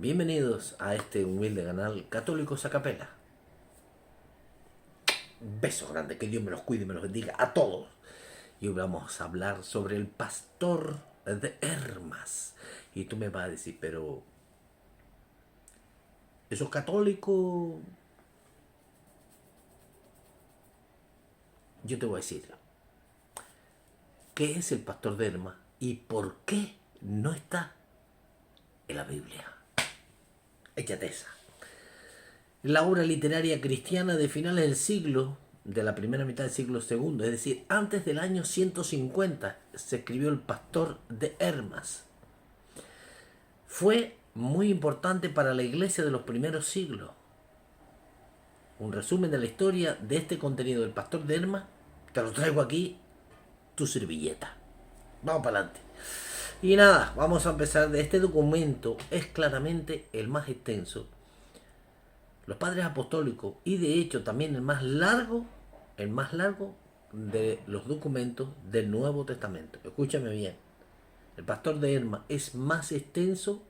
Bienvenidos a este humilde canal Católicos a Capela. Besos grandes, que Dios me los cuide y me los bendiga a todos. Y hoy vamos a hablar sobre el pastor de Hermas. Y tú me vas a decir, pero ¿esos católicos? Yo te voy a decir, ¿qué es el pastor de Hermas y por qué no está en la Biblia? Échate esa. La obra literaria cristiana de finales del siglo, de la primera mitad del siglo segundo, es decir, antes del año 150, se escribió El pastor de Hermas. Fue muy importante para la iglesia de los primeros siglos. Un resumen de la historia de este contenido del pastor de Hermas, te lo traigo aquí, tu servilleta. Vamos para adelante. Y nada, vamos a empezar. De este documento es claramente el más extenso, los padres apostólicos, y de hecho también el más largo de los documentos del Nuevo Testamento. Escúchame bien, el pastor de Hermas es más extenso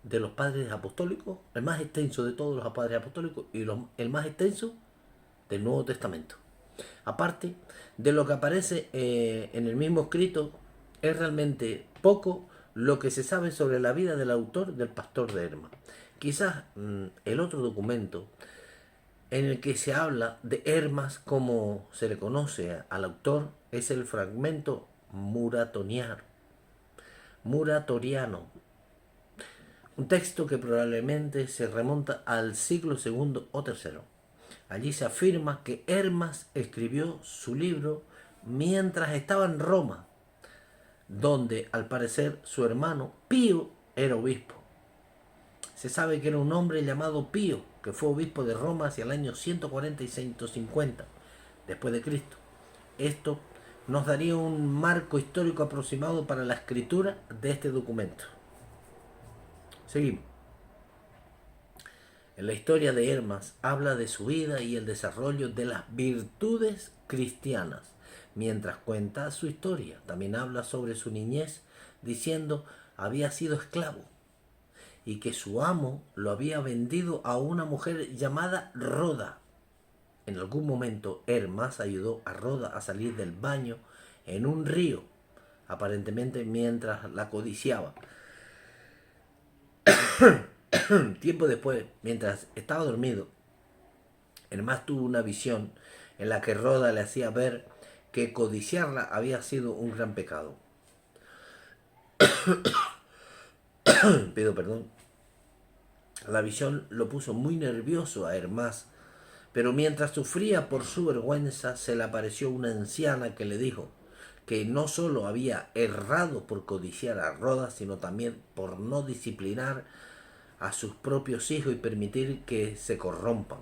de los padres apostólicos, el más extenso de todos los padres apostólicos y el más extenso del Nuevo Testamento. Aparte de lo que aparece en el mismo escrito, es realmente poco lo que se sabe sobre la vida del autor del pastor de Hermas. Quizás el otro documento en el que se habla de Hermas como se le conoce al autor es el fragmento muratoriano, un texto que probablemente se remonta al siglo segundo o tercero. Allí se afirma que Hermas escribió su libro mientras estaba en Roma, donde al parecer su hermano Pío era obispo. Se sabe que era un hombre llamado Pío, que fue obispo de Roma hacia el año 140 y 150 después de Cristo. Esto nos daría un marco histórico aproximado para la escritura de este documento. Seguimos. En la historia de Hermas habla de su vida y el desarrollo de las virtudes cristianas. Mientras cuenta su historia, también habla sobre su niñez, diciendo había sido esclavo y que su amo lo había vendido a una mujer llamada Roda. En algún momento Hermas ayudó a Roda a salir del baño en un río, aparentemente mientras la codiciaba. Tiempo después, mientras estaba dormido, Hermas tuvo una visión en la que Roda le hacía ver que codiciarla había sido un gran pecado. Pido perdón. La visión lo puso muy nervioso a Hermas, pero mientras sufría por su vergüenza, se le apareció una anciana que le dijo que no solo había errado por codiciar a Roda, sino también por no disciplinar a sus propios hijos y permitir que se corrompan.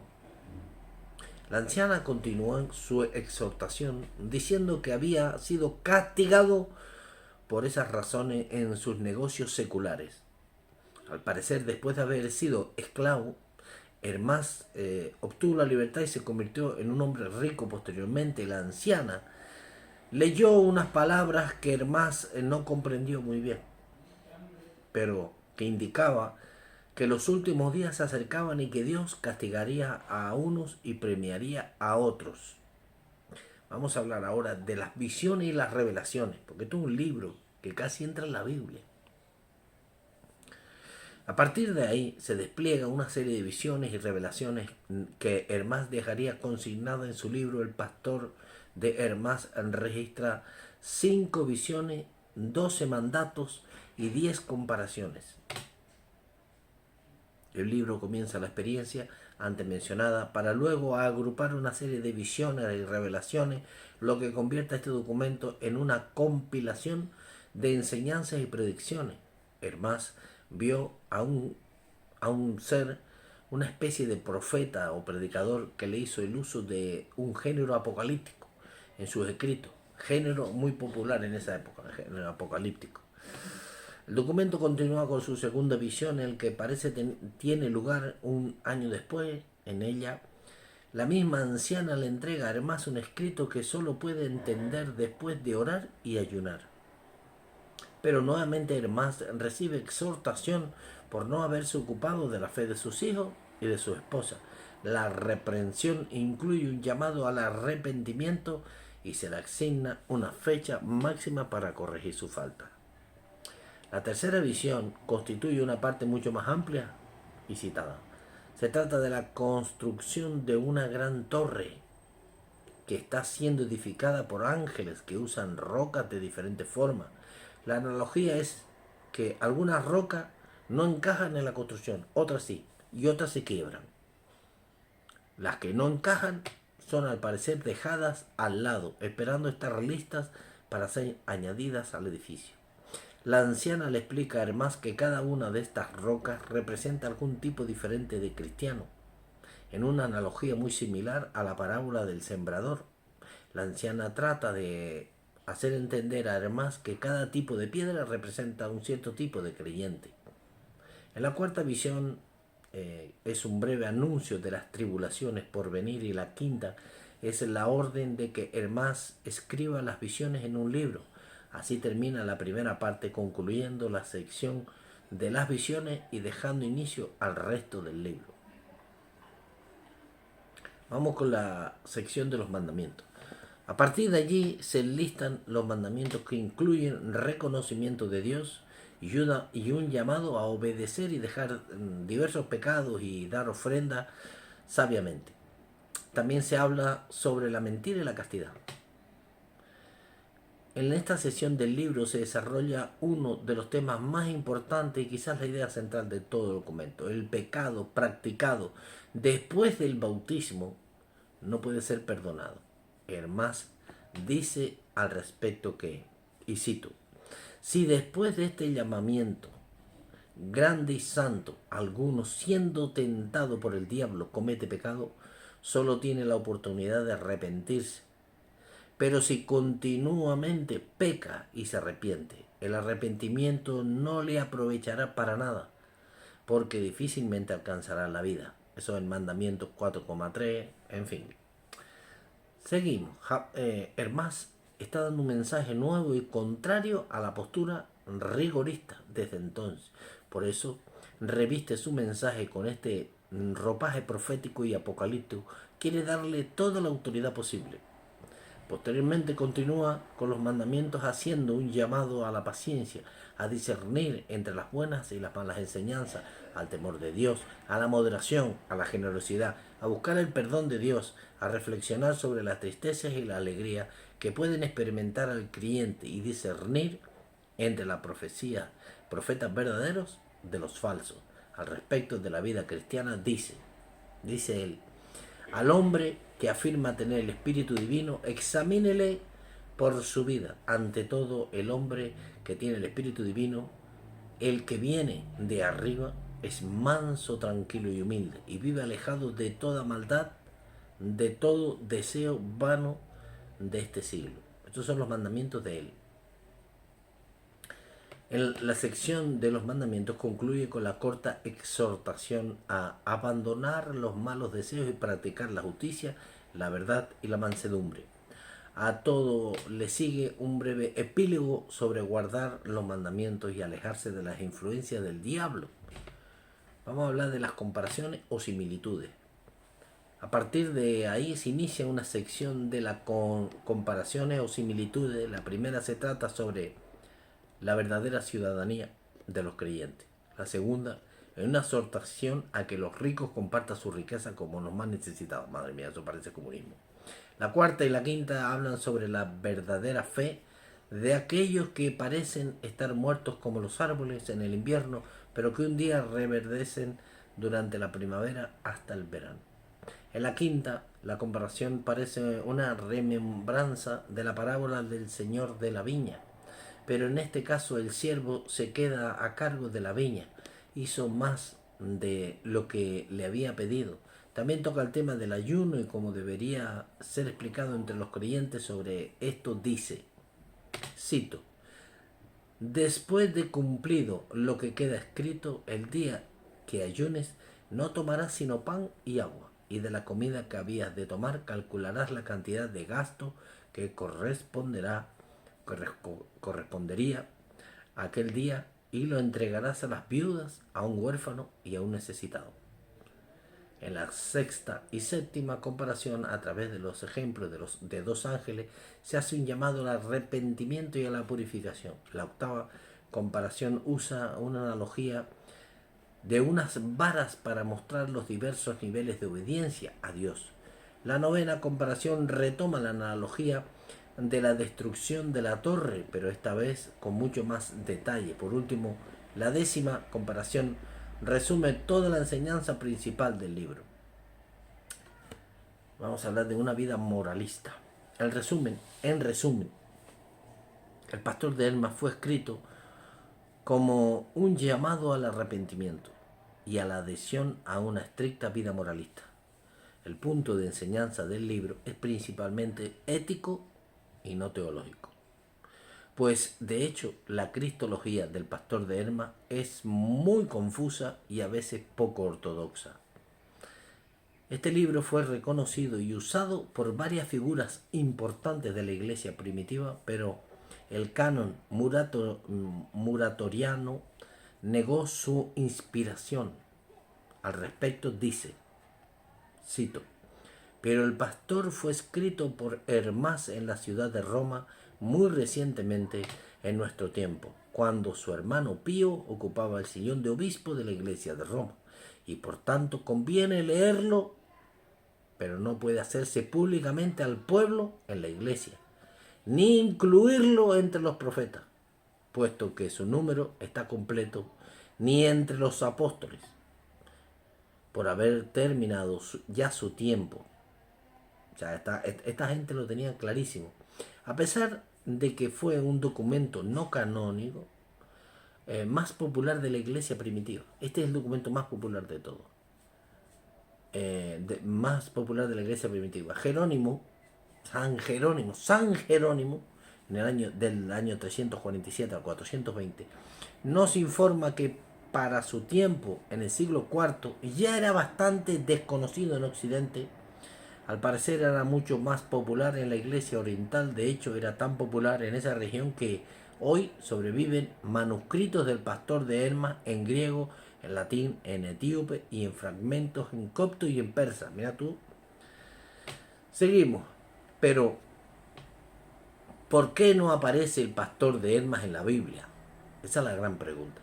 La anciana continuó su exhortación diciendo que había sido castigado por esas razones en sus negocios seculares. Al parecer, después de haber sido esclavo, Hermas obtuvo la libertad y se convirtió en un hombre rico posteriormente. La anciana leyó unas palabras que Hermas no comprendió muy bien, pero que indicaba que los últimos días se acercaban y que Dios castigaría a unos y premiaría a otros. Vamos a hablar ahora de las visiones y las revelaciones, porque esto es un libro que casi entra en la Biblia. A partir de ahí se despliega una serie de visiones y revelaciones que Hermas dejaría consignada en su libro. El pastor de Hermas registra 5 visiones, 12 mandatos y 10 comparaciones. El libro comienza la experiencia antes mencionada para luego agrupar una serie de visiones y revelaciones, lo que convierte a este documento en una compilación de enseñanzas y predicciones. Hermas vio a un ser, una especie de profeta o predicador que le hizo el uso de un género apocalíptico en sus escritos, género muy popular en esa época, el género apocalíptico. El documento continúa con su segunda visión, en el que parece tiene lugar un año después. En ella, la misma anciana le entrega a Hermas un escrito que solo puede entender después de orar y ayunar. Pero nuevamente Hermas recibe exhortación por no haberse ocupado de la fe de sus hijos y de su esposa. La reprensión incluye un llamado al arrepentimiento y se le asigna una fecha máxima para corregir su falta. La tercera visión constituye una parte mucho más amplia y citada. Se trata de la construcción de una gran torre que está siendo edificada por ángeles que usan rocas de diferentes formas. La analogía es que algunas rocas no encajan en la construcción, otras sí, y otras se quiebran. Las que no encajan son al parecer dejadas al lado, esperando estar listas para ser añadidas al edificio. La anciana le explica a Hermás que cada una de estas rocas representa algún tipo diferente de cristiano, en una analogía muy similar a la parábola del sembrador. La anciana trata de hacer entender a Hermás que cada tipo de piedra representa un cierto tipo de creyente. En la cuarta visión es un breve anuncio de las tribulaciones por venir, y la quinta es la orden de que Hermás escriba las visiones en un libro. Así termina la primera parte, concluyendo la sección de las visiones y dejando inicio al resto del libro. Vamos con la sección de los mandamientos. A partir de allí se enlistan los mandamientos que incluyen reconocimiento de Dios y un llamado a obedecer y dejar diversos pecados y dar ofrenda sabiamente. También se habla sobre la mentira y la castidad. En esta sesión del libro se desarrolla uno de los temas más importantes y quizás la idea central de todo el documento. El pecado practicado después del bautismo no puede ser perdonado. Hermás dice al respecto que, y cito, si después de este llamamiento grande y santo alguno, siendo tentado por el diablo, comete pecado, solo tiene la oportunidad de arrepentirse. Pero si continuamente peca y se arrepiente, el arrepentimiento no le aprovechará para nada, porque difícilmente alcanzará la vida. Eso en Mandamientos 4,3, en fin. Seguimos. Hermás está dando un mensaje nuevo y contrario a la postura rigorista desde entonces. Por eso reviste su mensaje con este ropaje profético y apocalíptico. Quiere darle toda la autoridad posible. Posteriormente continúa con los mandamientos haciendo un llamado a la paciencia, a discernir entre las buenas y las malas enseñanzas, al temor de Dios, a la moderación, a la generosidad, a buscar el perdón de Dios, a reflexionar sobre las tristezas y la alegría que pueden experimentar al creyente y discernir entre la profecía, profetas verdaderos de los falsos. Al respecto de la vida cristiana dice él, al hombre que afirma tener el Espíritu Divino, examínele por su vida. Ante todo, el hombre que tiene el Espíritu Divino, el que viene de arriba, es manso, tranquilo y humilde, y vive alejado de toda maldad, de todo deseo vano de este siglo. Estos son los mandamientos de él. La sección de los mandamientos concluye con la corta exhortación a abandonar los malos deseos y practicar la justicia, la verdad y la mansedumbre. A todo le sigue un breve epílogo sobre guardar los mandamientos y alejarse de las influencias del diablo. Vamos a hablar de las comparaciones o similitudes. A partir de ahí se inicia una sección de las comparaciones o similitudes. La primera se trata sobre la verdadera ciudadanía de los creyentes. La segunda, en una exhortación a que los ricos compartan su riqueza como los más necesitados. Madre mía, eso parece comunismo. La cuarta y la quinta hablan sobre la verdadera fe de aquellos que parecen estar muertos como los árboles en el invierno, pero que un día reverdecen durante la primavera hasta el verano. En la quinta, la comparación parece una remembranza de la parábola del Señor de la viña, pero en este caso el siervo se queda a cargo de la viña, hizo más de lo que le había pedido. También toca el tema del ayuno y cómo debería ser explicado entre los creyentes. Sobre esto dice, cito, después de cumplido lo que queda escrito, el día que ayunes no tomarás sino pan y agua, y de la comida que habías de tomar calcularás la cantidad de gasto que correspondería aquel día y lo entregarás a las viudas, a un huérfano y a un necesitado. En la sexta y séptima comparación, a través de los ejemplos de dos ángeles, se hace un llamado al arrepentimiento y a la purificación. La octava comparación usa una analogía de unas varas para mostrar los diversos niveles de obediencia a Dios. La novena comparación retoma la analogía de la destrucción de la torre, pero esta vez con mucho más detalle. Por último, la décima comparación resume toda la enseñanza principal del libro. Vamos a hablar de una vida moralista. En resumen, el pastor de Hermas fue escrito como un llamado al arrepentimiento y a la adhesión a una estricta vida moralista. El punto de enseñanza del libro es principalmente ético y no teológico. Pues de hecho la cristología del pastor de Hermas es muy confusa y a veces poco ortodoxa. Este libro fue reconocido y usado por varias figuras importantes de la iglesia primitiva, pero el canon muratoriano negó su inspiración. Al respecto dice, cito, pero el pastor fue escrito por Hermas en la ciudad de Roma muy recientemente en nuestro tiempo, cuando su hermano Pío ocupaba el sillón de obispo de la iglesia de Roma, y por tanto conviene leerlo, pero no puede hacerse públicamente al pueblo en la iglesia, ni incluirlo entre los profetas, puesto que su número está completo, ni entre los apóstoles, por haber terminado ya su tiempo. O sea, esta gente lo tenía clarísimo. A pesar de que fue un documento no canónico, más popular de la iglesia primitiva. Este es el documento más popular de todos. Más popular de la iglesia primitiva. San Jerónimo, en el año 347 al 420, nos informa que para su tiempo, en el siglo IV, ya era bastante desconocido en Occidente. Al parecer era mucho más popular en la iglesia oriental. De hecho, era tan popular en esa región que hoy sobreviven manuscritos del pastor de Hermas en griego, en latín, en etíope y en fragmentos en copto y en persa. Mira tú. Seguimos. Pero, ¿por qué no aparece el pastor de Hermas en la Biblia? Esa es la gran pregunta.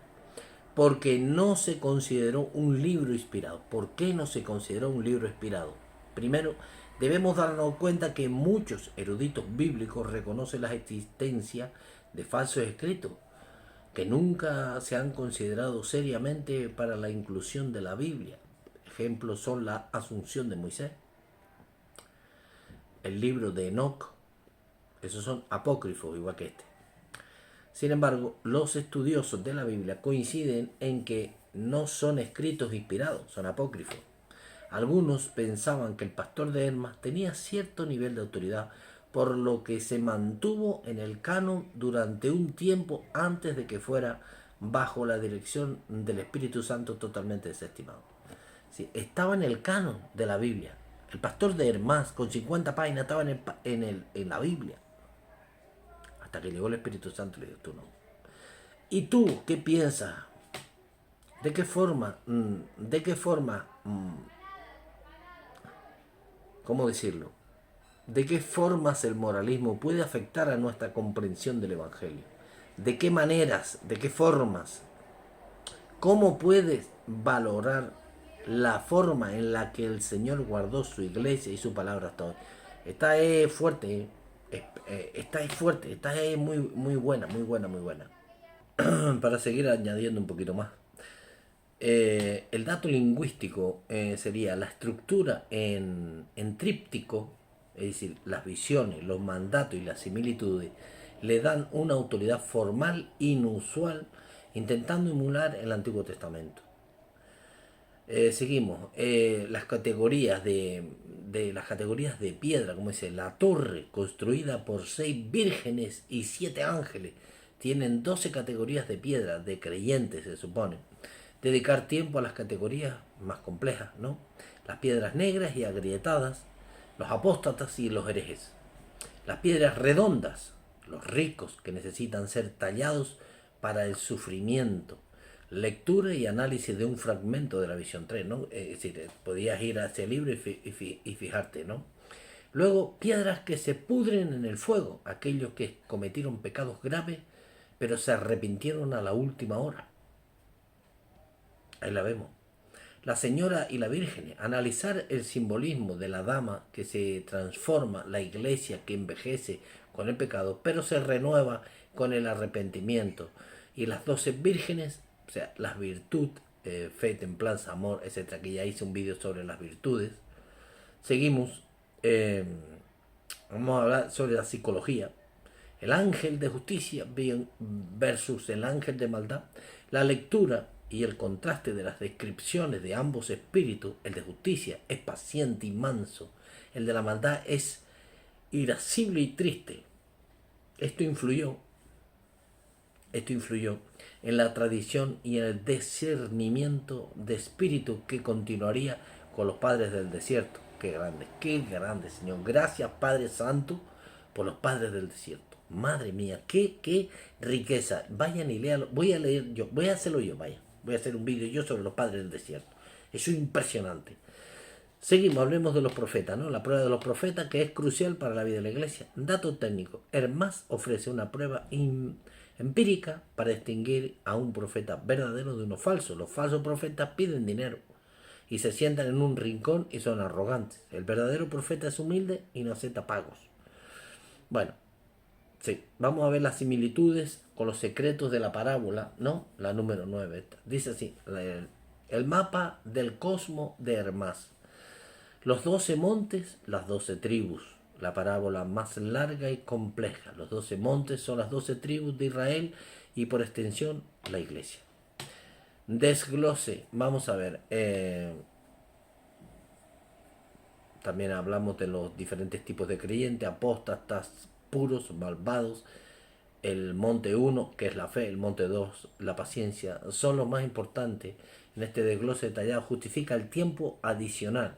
Porque no se consideró un libro inspirado. ¿Por qué no se consideró un libro inspirado? Primero, debemos darnos cuenta que muchos eruditos bíblicos reconocen la existencia de falsos escritos que nunca se han considerado seriamente para la inclusión de la Biblia. Ejemplos son la Asunción de Moisés, el libro de Enoc. Esos son apócrifos igual que este. Sin embargo, los estudiosos de la Biblia coinciden en que no son escritos inspirados, son apócrifos. Algunos pensaban que el pastor de Hermas tenía cierto nivel de autoridad, por lo que se mantuvo en el canon durante un tiempo antes de que fuera bajo la dirección del Espíritu Santo totalmente desestimado. Sí, estaba en el canon de la Biblia. El pastor de Hermas con 50 páginas estaba en la Biblia. Hasta que llegó el Espíritu Santo y le dijo, tú no. ¿Y tú qué piensas? ¿De qué forma? ¿Cómo decirlo? ¿De qué formas el moralismo puede afectar a nuestra comprensión del Evangelio? ¿De qué maneras? ¿De qué formas? ¿Cómo puedes valorar la forma en la que el Señor guardó su iglesia y su palabra hasta hoy? Esta es fuerte, esta es fuerte, esta es muy buena. Para seguir añadiendo un poquito más. El dato lingüístico sería la estructura en tríptico, es decir, las visiones, los mandatos y las similitudes le dan una autoridad formal inusual, intentando emular el Antiguo Testamento. Seguimos. Las categorías de piedra, como dice, la torre construida por 6 vírgenes y 7 ángeles, tienen 12 categorías de piedra, de creyentes se supone. Dedicar tiempo a las categorías más complejas, ¿no? Las piedras negras y agrietadas, los apóstatas y los herejes. Las piedras redondas, los ricos que necesitan ser tallados para el sufrimiento. Lectura y análisis de un fragmento de la visión 3, ¿no? Es decir, podías ir a ese libro y fijarte, ¿no? Luego, piedras que se pudren en el fuego, aquellos que cometieron pecados graves, pero se arrepintieron a la última hora. Ahí la vemos. La Señora y la Virgen, analizar el simbolismo de la dama que se transforma, la iglesia que envejece con el pecado, pero se renueva con el arrepentimiento. Y las 12 vírgenes, o sea, las virtudes, fe, templanza, amor, etcétera, que ya hice un vídeo sobre las virtudes. Seguimos, vamos a hablar sobre la psicología. El ángel de justicia versus el ángel de maldad. La lectura y el contraste de las descripciones de ambos espíritus. El de justicia es paciente y manso. El de la maldad es irascible y triste. Esto influyó en la tradición y en el discernimiento de espíritu que continuaría con los padres del desierto. Qué grande, Señor. Gracias, Padre Santo, por los padres del desierto. Madre mía, qué riqueza. Vayan y léalo. Voy a leer yo, voy a hacerlo yo, vaya. Voy a hacer un vídeo yo sobre los padres del desierto. Eso es impresionante. Seguimos, hablemos de los profetas, ¿no? La prueba de los profetas, que es crucial para la vida de la iglesia. Dato técnico. Hermás ofrece una prueba empírica para distinguir a un profeta verdadero de uno falso. Los falsos profetas piden dinero y se sientan en un rincón y son arrogantes. El verdadero profeta es humilde y no acepta pagos. Bueno, sí, vamos a ver las similitudes con los secretos de la parábola, ¿no? La número 9. Dice así, el mapa del cosmos de Hermás. Los 12 montes, las 12 tribus. La parábola más larga y compleja. Los 12 montes son las 12 tribus de Israel y por extensión la iglesia. Desglose, vamos a ver. También hablamos de los diferentes tipos de creyentes, apóstatas, puros, malvados. El monte 1, que es la fe, el monte 2, la paciencia, son los más importantes. En este desglose detallado justifica el tiempo adicional.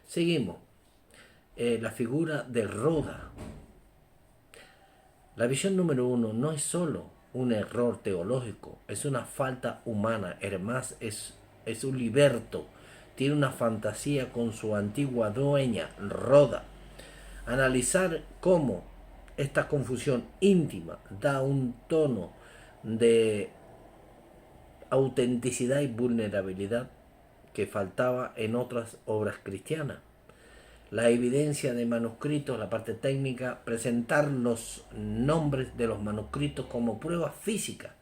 Seguimos. La figura de Roda. La visión número 1 no es solo un error teológico, es una falta humana. Hermás es un liberto, tiene una fantasía con su antigua dueña, Roda. Analizar cómo esta confusión íntima da un tono de autenticidad y vulnerabilidad que faltaba en otras obras cristianas. La evidencia de manuscritos, la parte técnica, presentar los nombres de los manuscritos como prueba física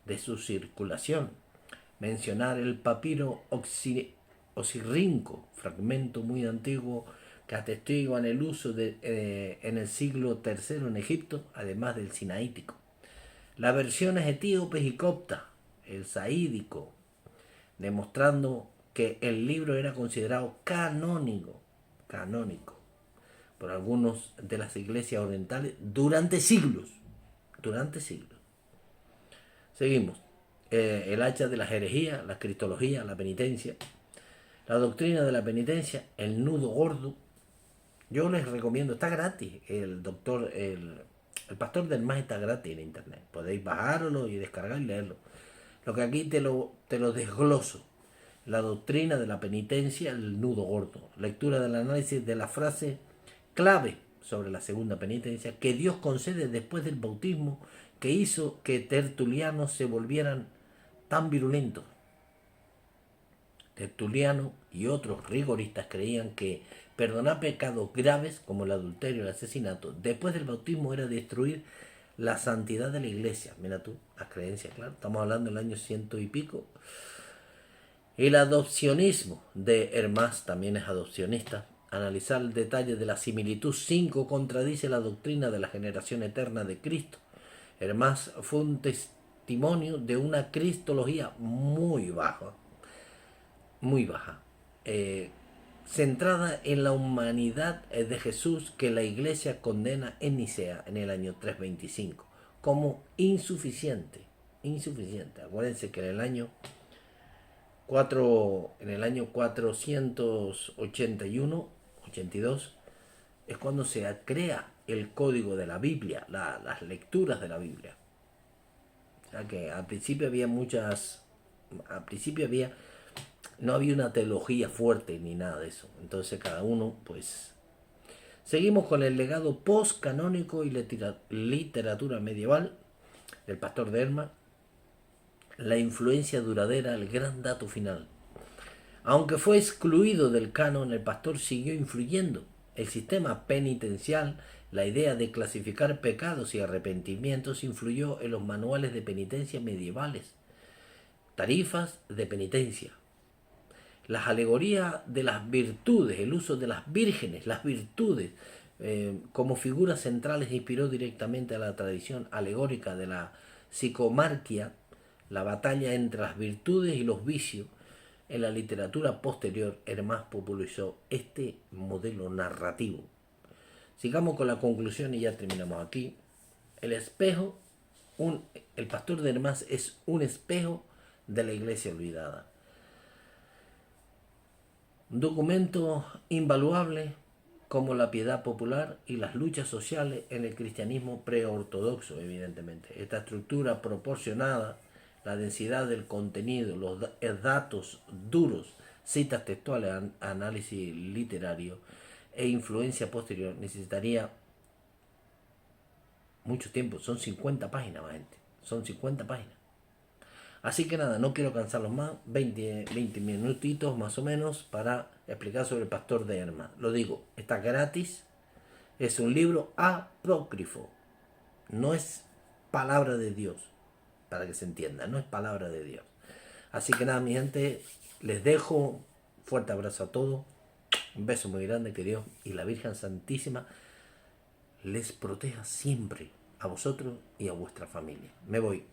de su circulación, mencionar el papiro osirrinco, fragmento muy antiguo que atestiguan el uso en el siglo III en Egipto, además del sinaítico. Las versiones etíopes y copta, el saídico, demostrando que el libro era considerado canónico por algunos de las iglesias orientales durante siglos. Seguimos. El hacha de las herejías, la cristología, la penitencia, la doctrina de la penitencia, el nudo gordo. Yo les recomiendo, está gratis. El pastor del más está gratis en internet. Podéis bajarlo y descargar y leerlo. Lo que aquí te lo desgloso. La doctrina de la penitencia, el nudo gordo. Lectura del análisis de la frase clave sobre la segunda penitencia que Dios concede después del bautismo, que hizo que tertulianos se volvieran tan virulentos. Tertuliano y otros rigoristas creían que perdonar pecados graves como el adulterio y el asesinato después del bautismo era destruir la santidad de la iglesia. Mira tú, las creencias, claro. Estamos hablando del año 100 y pico. El adopcionismo de Hermás también es adopcionista. Analizar el detalle de la similitud 5 contradice la doctrina de la generación eterna de Cristo. Hermás fue un testimonio de una cristología muy baja, centrada en la humanidad de Jesús, que la iglesia condena en Nicea en el año 325 como insuficiente. Acuérdense que en el año 482 es cuando se crea el código de la Biblia, las lecturas de la Biblia. Ya que al principio había al principio no había una teología fuerte ni nada de eso. Entonces cada uno, pues... Seguimos con el legado post-canónico y literatura medieval del pastor de Hermas. La influencia duradera, el gran dato final. Aunque fue excluido del canon, el pastor siguió influyendo. El sistema penitencial, la idea de clasificar pecados y arrepentimientos influyó en los manuales de penitencia medievales. Tarifas de penitencia. Las alegorías de las virtudes, el uso de las vírgenes, las virtudes, como figuras centrales inspiró directamente a la tradición alegórica de la psicomarquia, la batalla entre las virtudes y los vicios. En la literatura posterior, Hermás popularizó este modelo narrativo. Sigamos con la conclusión y ya terminamos aquí. El espejo, el pastor de Hermás es un espejo de la iglesia olvidada. Un documento invaluable como la piedad popular y las luchas sociales en el cristianismo preortodoxo, evidentemente. Esta estructura proporcionada, la densidad del contenido, los datos duros, citas textuales, análisis literario e influencia posterior, necesitaría mucho tiempo. Son 50 páginas, gente. Son 50 páginas. Así que nada, no quiero cansarlos más, 20 minutitos más o menos para explicar sobre el pastor de Hermas. Lo digo, está gratis, es un libro apócrifo, no es palabra de Dios, para que se entienda, no es palabra de Dios. Así que nada, mi gente, les dejo, fuerte abrazo a todos, un beso muy grande, que Dios y la Virgen Santísima les proteja siempre a vosotros y a vuestra familia. Me voy.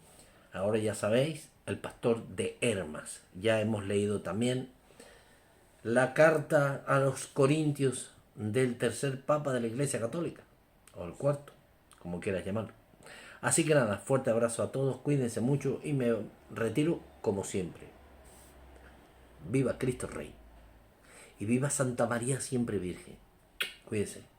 Ahora ya sabéis, el pastor de Hermas. Ya hemos leído también la carta a los Corintios del tercer papa de la Iglesia Católica, o el cuarto, como quieras llamarlo. Así que nada, fuerte abrazo a todos, cuídense mucho y me retiro como siempre. Viva Cristo Rey y viva Santa María siempre Virgen. Cuídense.